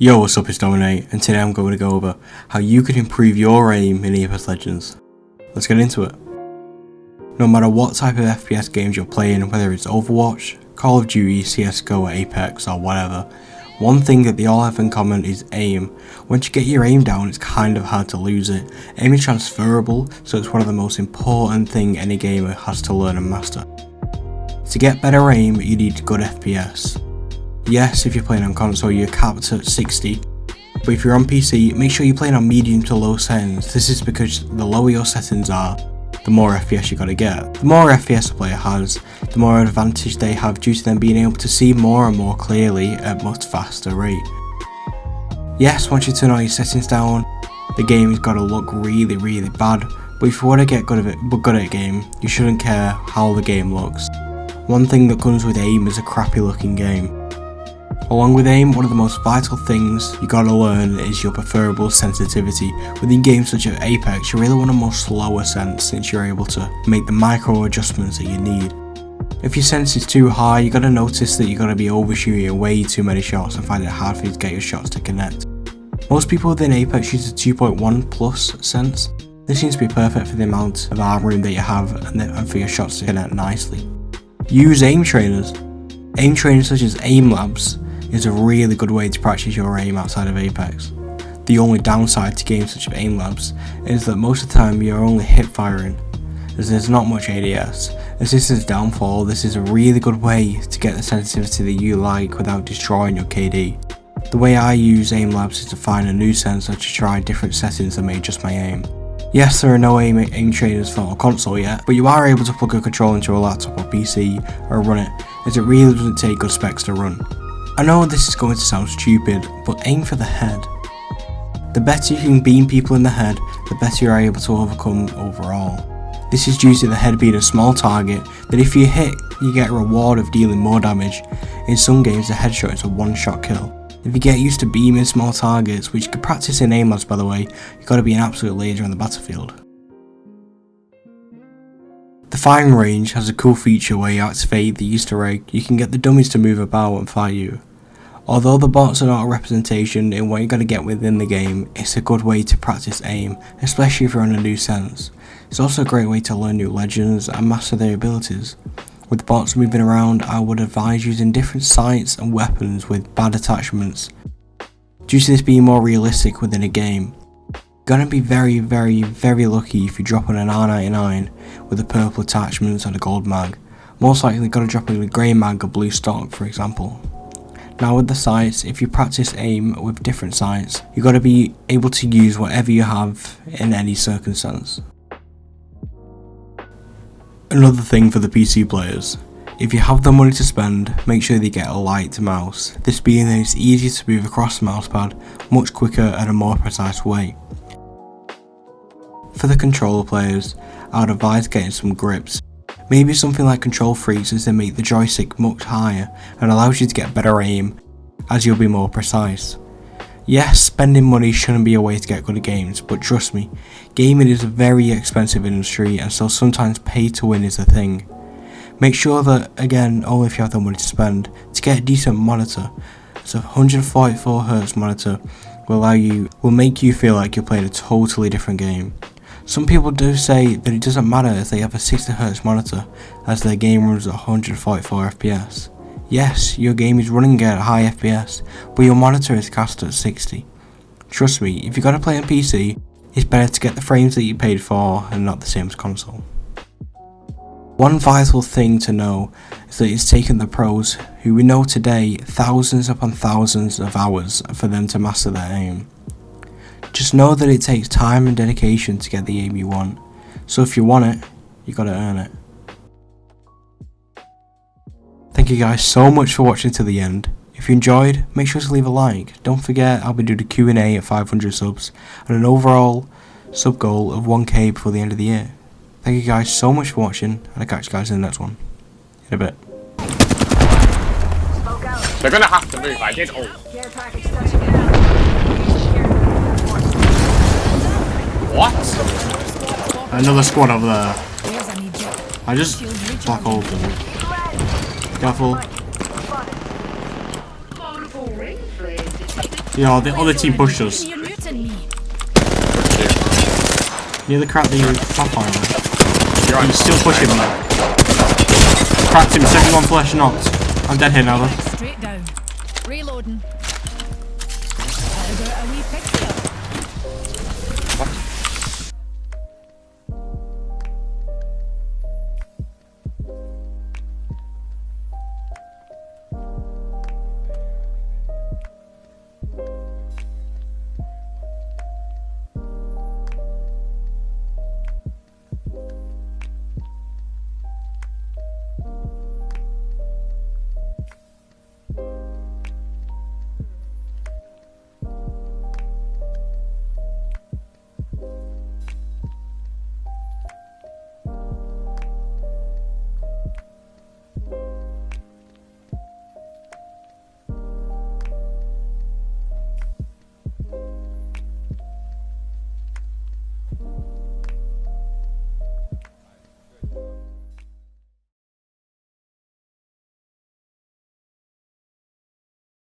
Yo, what's up, it's Dominate, and today I'm going to go over how you can improve your aim in Apex Legends. Let's get into it. No matter what type of FPS games you're playing, whether it's Overwatch, Call of Duty, CSGO, or Apex, or whatever, one thing that they all have in common is aim. Once you get your aim down, it's kind of hard to lose it. Aim is transferable, so it's one of the most important things any gamer has to learn and master. To get better aim, you need good FPS. Yes, if you're playing on console, you're capped at 60, but if you're on PC, make sure you're playing on medium to low settings. This is because the lower your settings are, the more FPS you gotta get. The more FPS a player has, the more advantage they have due to them being able to see more and more clearly at a much faster rate. Yes, once you turn all your settings down, the game has gotta look really bad, but if you want to get good at a game, you shouldn't care how the game looks. One thing that comes with aim is a crappy looking game. Along with aim, one of the most vital things you gotta learn is your preferable sensitivity. Within games such as Apex, you really want a more slower sense since you're able to make the micro adjustments that you need. If your sense is too high, you gotta notice that you're gonna be overshooting way too many shots and find it hard for you to get your shots to connect. Most people within Apex use a 2.1 plus sense. This seems to be perfect for the amount of arm room that you have and for your shots to connect nicely. Use aim trainers. Aim trainers such as aim labs is a really good way to practice your aim outside of Apex. The only downside to games such as aim labs is that most of the time you're only hip firing, as there's not much ADS. As this is downfall, this is a really good way to get the sensitivity that you like without destroying your KD. The way I use aim labs is to find a new sensor to try different settings that may adjust my aim. Yes, there are no aim trainers for a console yet, but you are able to plug a controller into a laptop or PC or run it, as it really doesn't take good specs to run. I know this is going to sound stupid, but aim for the head. The better you can beam people in the head, the better you are able to overcome overall. This is due to the head being a small target that if you hit, you get a reward of dealing more damage. In some games, the headshot is a one-shot kill. If you get used to beaming small targets, which you can practice in aim labs by the way, you've got to be an absolute laser on the battlefield. The firing range has a cool feature where you activate the Easter egg. You can get the dummies to move about and fight you. Although the bots are not a representation in what you're going to get within the game, it's a good way to practice aim, especially if you're on a new sense. It's also a great way to learn new legends and master their abilities. With bots moving around, I would advise using different sights and weapons with bad attachments, due to this being more realistic within a game. You're gonna be very lucky if you drop on an R99 with the purple attachments and a gold mag. Most likely gotta drop in a grey mag or blue stock, for example. Now with the sights, if you practice aim with different sights, you gotta be able to use whatever you have in any circumstance. Another thing for the PC players, if you have the money to spend, make sure they get a light mouse. This being that it's easier to move across the mousepad much quicker and a more precise way. For the controller players, I would advise getting some grips. Maybe something like control freaks, as they make the joystick much higher and allows you to get better aim as you'll be more precise. Yes, spending money shouldn't be a way to get good at games, but trust me, gaming is a very expensive industry and so sometimes pay to win is a thing. Make sure that, again, only if you have the money to spend, to get a decent monitor. So 144Hz monitor will make you feel like you're playing a totally different game. Some people do say that it doesn't matter if they have a 60Hz monitor as their game runs at 144 FPS. Yes, your game is running at high FPS, but your monitor is cast at 60. Trust me, if you gotta play on PC, it's better to get the frames that you paid for and not the same as console. One vital thing to know is that it's taken the pros, who we know today, thousands upon thousands of hours for them to master their aim. Just know that it takes time and dedication to get the aim you want, so if you want it, you gotta earn it. Thank you guys so much for watching to the end. If you enjoyed, make sure to leave a like. Don't forget I'll be doing a Q&A at 500 subs and an overall sub goal of 1k before the end of the year. Thank you guys so much for watching, and I'll catch you guys in the next one. In a bit. They're gonna have to move, I did all. What? Another squad over there. I just black hold them. Careful. Yo, the other team pushed us. Nearly cracked the flatline. He's still pushing me. Cracked him, 71 flesh knocked. I'm dead here now though.